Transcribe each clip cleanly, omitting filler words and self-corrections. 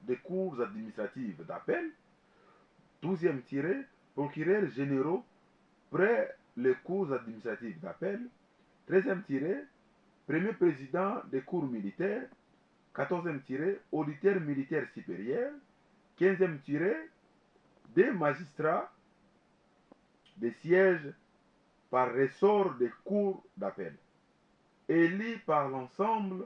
des cours administratives d'appel. 12e tiré, procureurs généraux près les cours administratives d'appel. 13e tiré, premier président des cours militaires. 14e tiré, auditeur militaire supérieur. 15e tiré, des magistrats des sièges par ressort des cours d'appel, élus par l'ensemble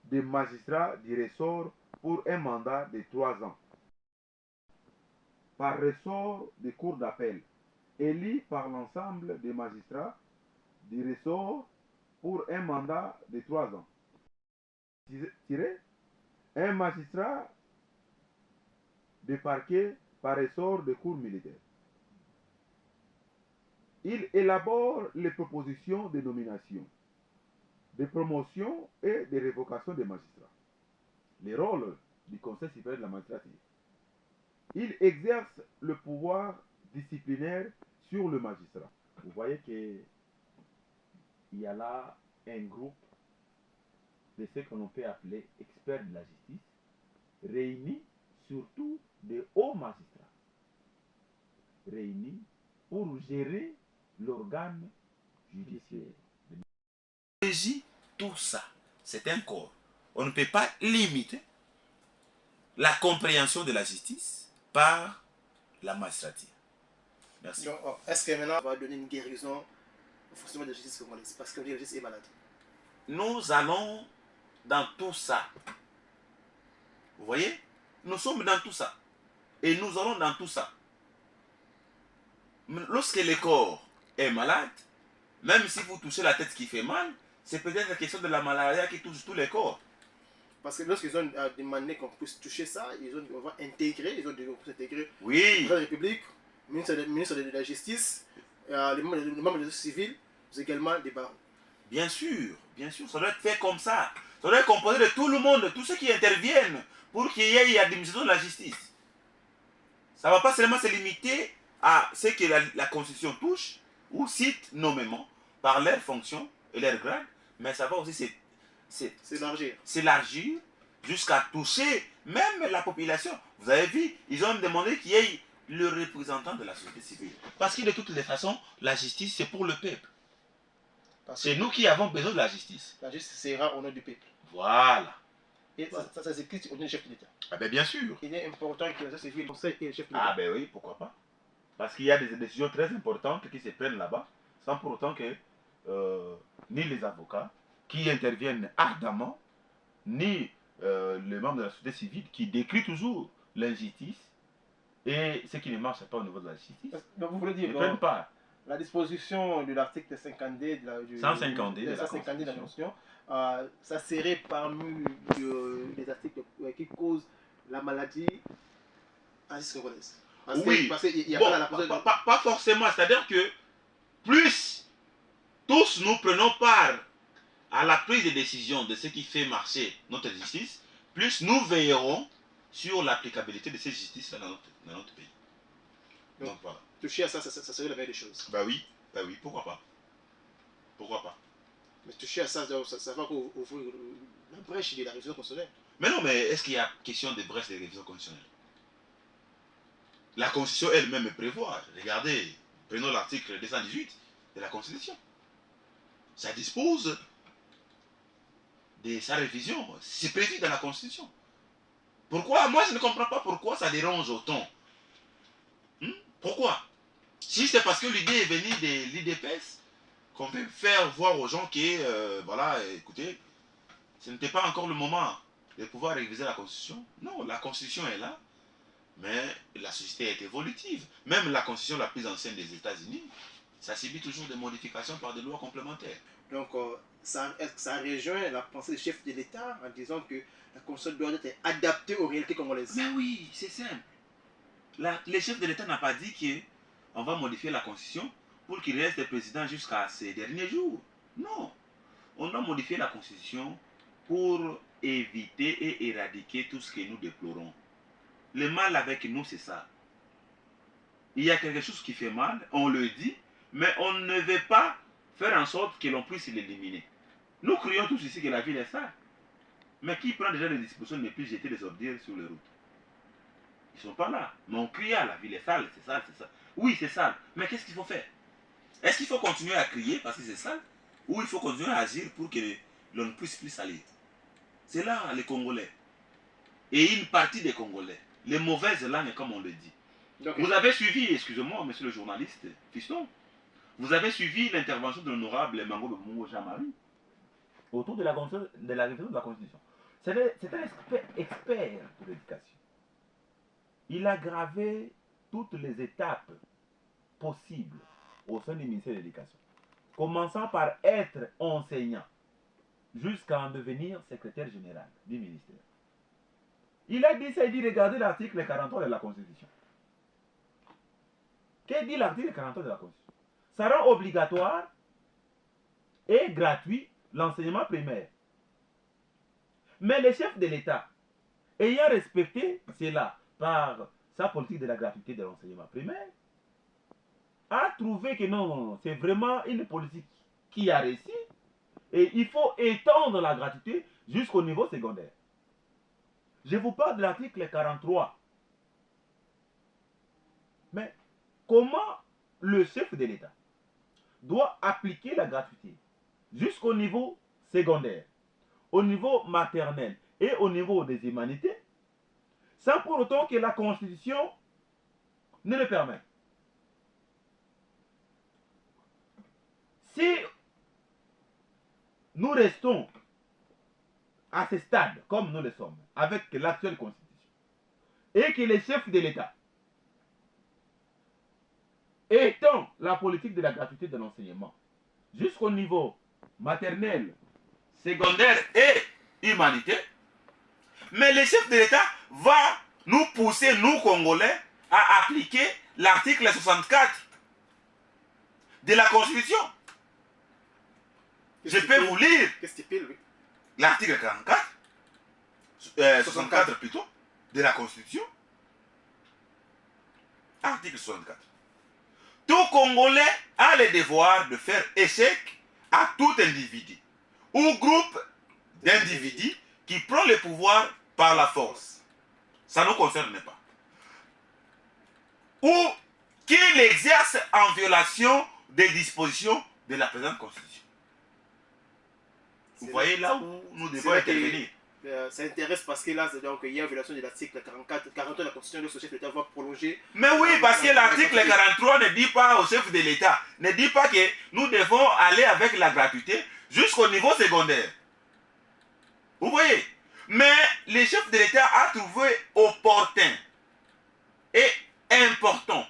des magistrats du ressort pour un mandat de 3 ans. Par ressort des cours d'appel, élus par l'ensemble des magistrats du ressort pour un mandat de 3 ans. Un magistrat de parquet par ressort des cours militaires. Il élabore les propositions de nomination, de promotion et de révocation des magistrats. Les rôles du Conseil supérieur de la magistrature. Il exerce le pouvoir disciplinaire sur le magistrat. Vous voyez qu'il y a là un groupe de ce que l'on peut appeler experts de la justice, réunis surtout de hauts magistrats, réunis pour gérer l'organe judiciaire. Tout ça, c'est un corps. On ne peut pas limiter la compréhension de la justice par la magistrature. Merci. Donc, est-ce que maintenant on va donner une guérison au fonctionnement de la justice congolaise parce que la justice est malade? Nous allons dans tout ça. Vous voyez? Nous sommes dans tout ça. Et nous allons dans tout ça. Lorsque le corps est malade, même si vous touchez la tête qui fait mal, c'est peut-être la question de la malaria qui touche tous les corps. Parce que lorsqu'ils ont demandé qu'on puisse toucher ça, on va intégrer, ils ont dit qu'on puisse intégrer oui. Le président de la République, le ministre de la Justice, les membres de la société civile, mais également des barons. Bien sûr, ça doit être fait comme ça. Ça doit être composé de tout le monde, tous ceux qui interviennent pour qu'il y ait une administration de la justice. Ça ne va pas seulement se limiter à ce que la Constitution touche ou cite nommément par leurs fonctions et leurs grades, mais ça va aussi s'élargir jusqu'à toucher même la population. Vous avez vu, ils ont demandé qu'il y ait le représentant de la société civile. Parce que de toutes les façons, la justice, c'est pour le peuple. C'est nous qui avons besoin de la justice. La justice sera au nom du peuple. Voilà. Et voilà. Ça s'écrit au nom du chef de l'État. Ah ben bien sûr. Il est important que la société civile, le conseil et le chef de l'État. Ah ben oui, pourquoi pas. Parce qu'il y a des décisions très importantes qui se prennent là-bas, sans pour autant que ni les avocats qui interviennent ardemment, ni les membres de la société civile qui décrient toujours l'injustice et ce qui ne marche pas au niveau de la justice. Donc vous voulez dire, ne prennent pas. La disposition de l'article 50D de la, 150D de la Constitution, ça serait parmi les articles qui causent la maladie en justice congolaise. Oui, parce qu'il y a pas forcément. C'est-à-dire que plus tous nous prenons part à la prise de décision de ce qui fait marcher notre justice, plus nous veillerons sur l'applicabilité de cette justice dans notre pays. Donc voilà. Toucher à ça, ça serait la meilleure des choses. Bah oui, pourquoi pas. Pourquoi pas. Mais toucher à ça, ça va ouvrir la brèche de la révision constitutionnelle. Mais non, mais est-ce qu'il y a question de brèche de révision constitutionnelle? La Constitution elle-même prévoit. Regardez, prenons l'article 218 de la Constitution. Ça dispose de sa révision. C'est prévu dans la Constitution. Pourquoi? Moi, je ne comprends pas pourquoi ça dérange autant. Pourquoi? Si c'est parce que l'idée est venue de l'IDPS, qu'on peut faire voir aux gens que, voilà, écoutez, ce n'était pas encore le moment de pouvoir réviser la Constitution. Non, la Constitution est là, mais la société est évolutive. Même la Constitution la plus ancienne des États-Unis, ça subit toujours des modifications par des lois complémentaires. Donc, ça rejoint la pensée du chef de l'État en disant que la Constitution doit être adaptée aux réalités congolaises. Mais oui, c'est simple. Le chef de l'État n'a pas dit qu'on va modifier la Constitution pour qu'il reste président jusqu'à ses derniers jours. Non. On doit modifier la Constitution pour éviter et éradiquer tout ce que nous déplorons. Le mal avec nous, c'est ça. Il y a quelque chose qui fait mal, on le dit, mais on ne veut pas faire en sorte que l'on puisse l'éliminer. Nous crions tous ici que la ville est sale. Mais qui prend déjà les dispositions de ne plus jeter les ordures sur les routes? Ils ne sont pas là. Mais on crie à la ville est sale, c'est sale, c'est sale. Oui, c'est sale. Mais qu'est-ce qu'il faut faire? Est-ce qu'il faut continuer à crier parce que c'est sale? Ou il faut continuer à agir pour que l'on ne puisse plus salir? C'est là les Congolais. Et une partie des Congolais. Les mauvaises langues, comme on le dit. Donc, Vous avez suivi, excusez-moi, monsieur le journaliste, Fiston, vous avez suivi l'intervention de l'honorable Mango Mungo Jean-Marie autour de la révision de la Constitution. C'est un expert de l'éducation. Il a gravé toutes les étapes possibles au sein du ministère de l'Éducation, commençant par être enseignant jusqu'à en devenir secrétaire général du ministère. Il a dit ça, il dit regardez l'article 43 de la Constitution. Qu'est-ce dit l'article 43 de la Constitution? Ça rend obligatoire et gratuit l'enseignement primaire. Mais le chef de l'État, ayant respecté cela par sa politique de la gratuité de l'enseignement primaire, a trouvé que non, c'est vraiment une politique qui a réussi et il faut étendre la gratuité jusqu'au niveau secondaire. Je vous parle de l'article 43. Mais comment le chef de l'État doit appliquer la gratuité jusqu'au niveau secondaire, au niveau maternel et au niveau des humanités, sans pour autant que la Constitution ne le permette? Si nous restons à ce stade, comme nous le sommes, avec l'actuelle Constitution, et que les chefs de l'État étend la politique de la gratuité de l'enseignement jusqu'au niveau maternel, secondaire et humanité, mais le chef de l'État va nous pousser, nous Congolais, à appliquer l'article 64 de la Constitution. Je peux vous lire l'article 44, 64 plutôt, de la Constitution. Article 64. Tout Congolais a le devoir de faire échec à tout individu ou groupe d'individus qui prend le pouvoir par la force. Ça ne nous concerne pas. Ou qui l'exerce en violation des dispositions de la présente Constitution. Vous voyez là où nous devons intervenir. Ça intéresse parce que là, donc, il y a une violation de l'article 43 de la Constitution, le chef de l'État va prolonger. Mais oui, parce que l'article 43 ne dit pas au chef de l'État, ne dit pas que nous devons aller avec la gratuité jusqu'au niveau secondaire. Vous voyez? Mais le chef de l'État a trouvé opportun et important,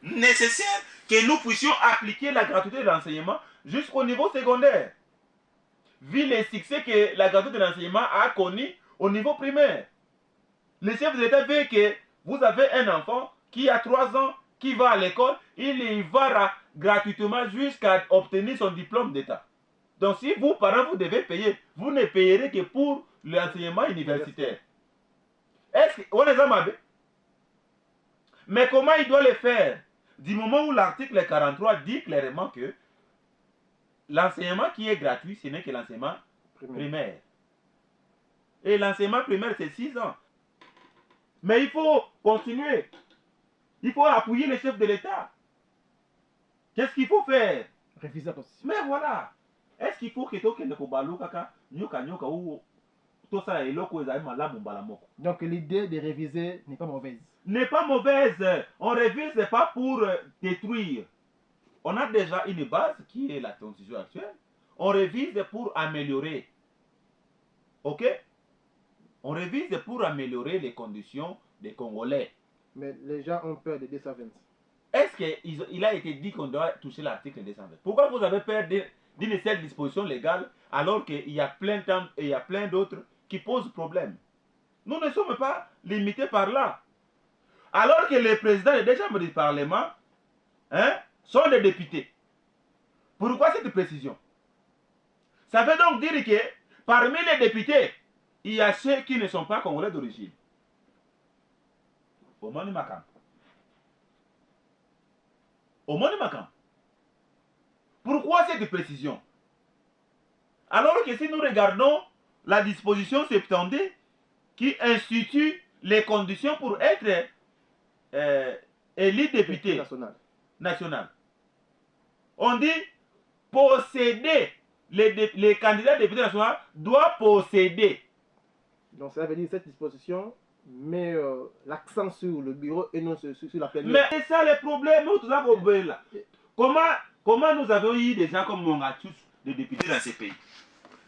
nécessaire que nous puissions appliquer la gratuité de l'enseignement jusqu'au niveau secondaire, vu les succès que la gratuité de l'enseignement a connu au niveau primaire. Le chef de l'État veut que vous avez un enfant qui a 3 ans, qui va à l'école, il y va gratuitement jusqu'à obtenir son diplôme d'État. Donc si vous, parents, vous devez payer, vous ne payerez que pour l'enseignement universitaire. Est-ce que on les a mabé? Mais comment il doit le faire? Du moment où l'article 43 dit clairement que l'enseignement qui est gratuit, ce n'est que l'enseignement primaire. Et l'enseignement primaire, c'est 6 ans. Mais il faut continuer. Il faut appuyer les chefs de l'État. Qu'est-ce qu'il faut faire? Réviser la Constitution. Mais voilà. Est-ce qu'il faut que tu ne kaka nyoka nyoka ou tout ça est loko ezali malamu balamoko? Donc l'idée de réviser n'est pas mauvaise. N'est pas mauvaise. On révise pas pour détruire. On a déjà une base qui est la Constitution actuelle. On révise pour améliorer. Ok? On révise pour améliorer les conditions des Congolais. Mais les gens ont peur de 220. Est-ce qu'il a été dit qu'on doit toucher l'article 220? Pourquoi vous avez peur d'une seule disposition légale alors qu'il y a plein d'autres qui posent problème? Nous ne sommes pas limités par là. Alors que les présidents des deux chambres du Parlement sont des députés. Pourquoi cette précision? Ça veut donc dire que parmi les députés, il y a ceux qui ne sont pas congolais d'origine. Au Moni Makam. Au Moni Makam. Pourquoi cette précision? Alors que si nous regardons la disposition 70 qui institue les conditions pour être élu député national. On dit posséder, les candidats députés nationaux doivent posséder. Donc ça veut dire que cette disposition met l'accent sur le bureau et non sur la plénière. Mais c'est ça le problème, là. Comment nous avons eu des gens comme Mongatus, des députés dans ces pays?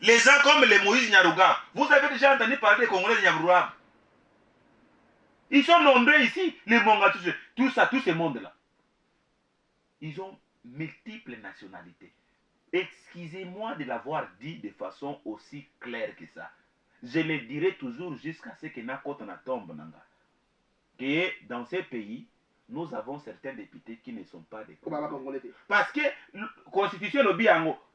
Les gens comme les Moïse Nyaruga, vous avez déjà entendu parler des Congolais de Nyaruga? Ils sont nombreux ici, les Mongatus, tout ça, tous ces mondes-là. Ils ont multiples nationalités. Excusez-moi de l'avoir dit de façon aussi claire que ça. Je le dirai toujours jusqu'à ce que Nakota na tombe nanga. Que dans ces pays, nous avons certains députés qui ne sont pas des Congolais. Parce que la Constitution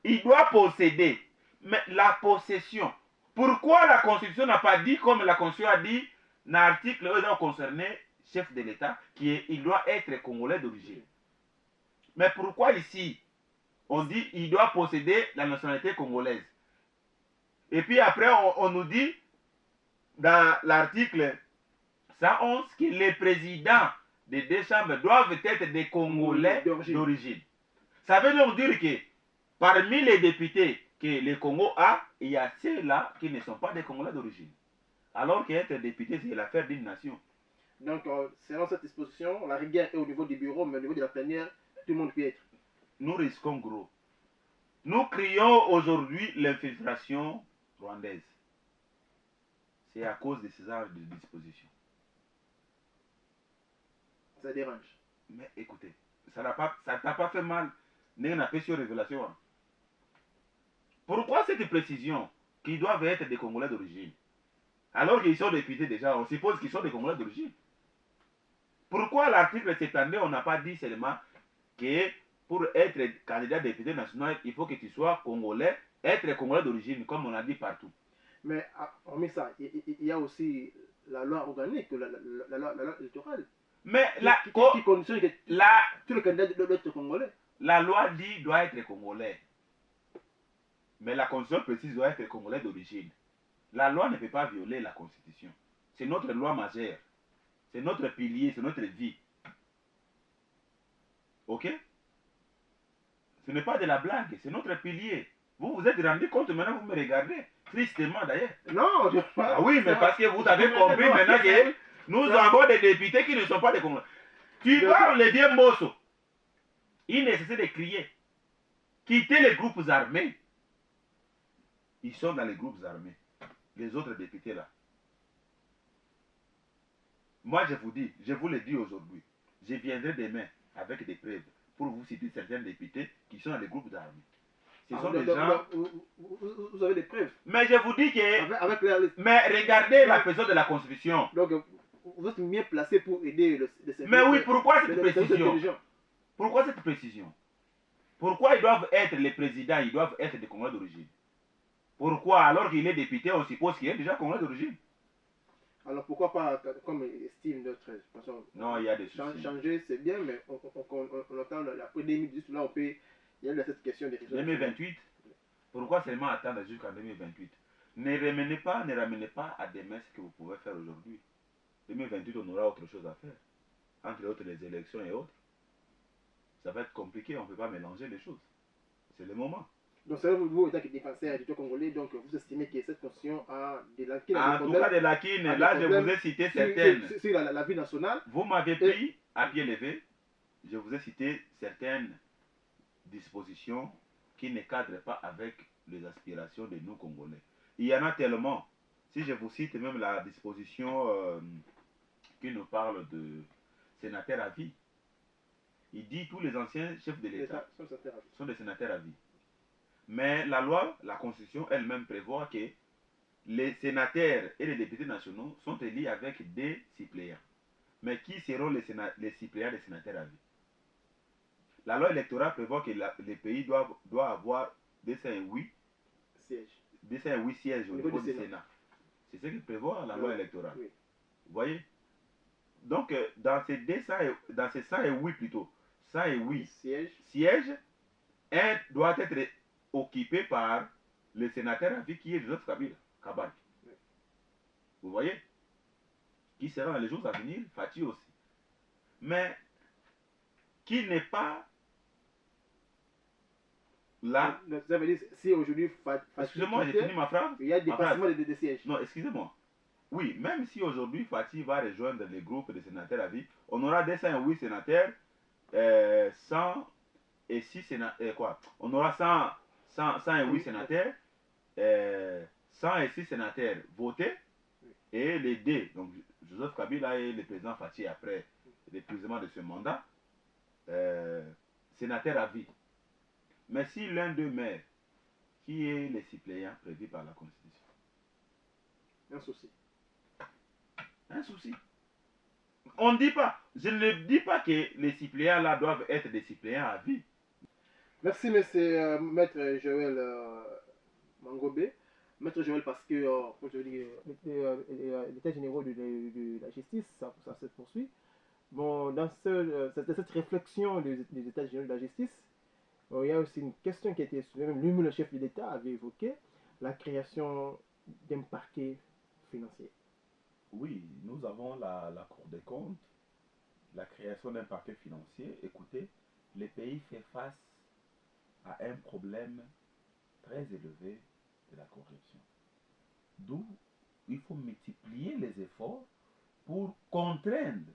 il doit posséder. Mais la possession, pourquoi la Constitution n'a pas dit, comme la Constitution a dit, dans l'article concerné chef de l'État, qu'il doit être Congolais d'origine. Mais pourquoi ici, on dit qu'il doit posséder la nationalité congolaise? Et puis après, on nous dit, dans l'article 111, que les présidents des deux chambres doivent être des Congolais d'origine. Ça veut donc dire que parmi les députés que le Congo a, il y a ceux-là qui ne sont pas des Congolais d'origine. Alors qu'être député, c'est l'affaire d'une nation. Donc, selon cette disposition, la rigueur est au niveau du bureau, mais au niveau de la plénière, tout le monde peut être. Nous risquons gros. Nous crions aujourd'hui l'infiltration rwandaise. C'est à cause de ces genres de dispositions. Ça dérange. Mais écoutez, ça ne t'a pas fait mal. N'est pas sur révélation. Pourquoi cette précision qu'ils doivent être des Congolais d'origine? Alors qu'ils sont députés déjà, on suppose qu'ils sont des Congolais d'origine. Pourquoi l'article 72, on n'a pas dit seulement que pour être candidat député national, il faut que tu sois Congolais, être Congolais d'origine, comme on a dit partout. Mais hormis ça, il y a aussi la loi organique, la loi électorale. Mais qui conditionne que tous les candidats doivent être Congolais. La loi dit doit être Congolais. Mais la constitution précise doit être Congolais d'origine. La loi ne peut pas violer la constitution. C'est notre loi majeure. C'est notre pilier, c'est notre vie. Ok? Ce n'est pas de la blague, c'est notre pilier. Vous vous êtes rendu compte, maintenant vous me regardez. Tristement d'ailleurs. Non, je Ah oui, mais parce que vous avez compris maintenant que nous avons des députés qui ne sont pas des Congolais. Tu parles le vieux Mosso. Il est nécessaire de crier. Quitter les groupes armés. Ils sont dans les groupes armés. Les autres députés là. Moi je vous dis, je vous le dis aujourd'hui, je viendrai demain avec des preuves pour vous citer certains députés qui sont dans les groupes armés. Ce sont des gens... Vous avez des preuves. Mais je vous dis que... Avec mais regardez la personne de la Constitution. Donc vous êtes mieux placé pour aider le mais oui, pourquoi cette précision? Pourquoi cette précision? Pourquoi ils doivent être les présidents, ils doivent être des Congolais d'origine? Pourquoi, alors qu'il est député, on suppose qu'il est déjà Congolais d'origine? Alors pourquoi pas, comme estime notre façon, non, il y a des soucis. Changer, c'est bien, mais on entend après 2018, là on peut, il y a cette question des résultats. 2028? Pourquoi seulement attendre jusqu'en 2028? Ne ramenez pas à demain ce que vous pouvez faire aujourd'hui. 2028, on aura autre chose à faire. Entre autres, les élections et autres. Ça va être compliqué, on ne peut pas mélanger les choses. C'est le moment. Donc, c'est vous, étant défenseur du congolais, donc vous estimez que cette constitution a des lacunes. En tout cas, des lacunes, là je vous ai cité certaines. Sur la vie nationale. Vous m'avez pris à pied levé, je vous ai cité certaines dispositions qui ne cadrent pas avec les aspirations de nous Congolais. Il y en a tellement. Si je vous cite même la disposition qui nous parle de sénateur à vie, il dit tous les anciens chefs de l'État sont des sénateurs à vie. Mais la loi, la Constitution elle-même prévoit que les sénateurs et les députés nationaux sont élus avec des suppléants. Mais qui seront les suppléants des sénateurs à vie? La loi électorale prévoit que les pays doivent avoir 208 sièges au niveau du Sénat. C'est ce que prévoit la loi électorale. Oui. Vous voyez? Donc, dans ces 108 plutôt, 108 sièges, un doit être occupé par le sénateur à vie qui est Joseph Kabak. Vous voyez? Qui sera dans les jours à venir, Fati aussi. Mais qui n'est pas là. Ça veut dire, si aujourd'hui, Excusez-moi, j'ai fini ma phrase. il y a des Ma phrase. passements de sièges. Non, excusez-moi. Oui, même si aujourd'hui Fati va rejoindre les groupes de sénateurs à vie, on aura 208 sénateurs, 106 sénateurs, quoi? On aura 108 sénateurs, 106 sénateurs votés, et les D, donc Joseph Kabila et le président Fati après l'épuisement de ce mandat, sénateurs à vie. Mais si l'un d'eux meurt, qui est le suppléant prévu par la Constitution? Un souci. Un souci. On ne dit pas, je ne dis pas que les suppléants là doivent être des suppléants à vie. Merci, monsieur Maître Joël Mangobé. Maître Joël, parce que, comme je dis, l'état général de la justice, ça se poursuit. Bon, dans cette réflexion des états généraux de la justice, il y a aussi une question qui a été soulevée, même lui-même le chef de l'État avait évoqué, la création d'un parquet financier. Oui, nous avons la Cour des comptes, la création d'un parquet financier. Écoutez, le pays fait face à un problème très élevé de la corruption. D'où il faut multiplier les efforts pour contraindre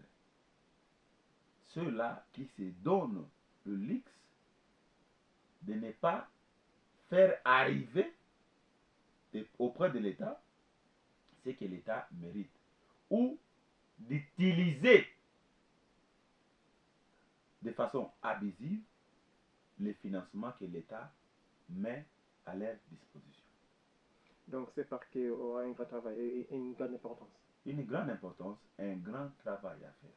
ceux-là qui se donnent le luxe de ne pas faire arriver auprès de l'État ce que l'État mérite, ou d'utiliser de façon abusive les financements que l'État met à leur disposition. Donc ce parquet aura un grand travail et une grande importance. Une grande importance et un grand travail à faire.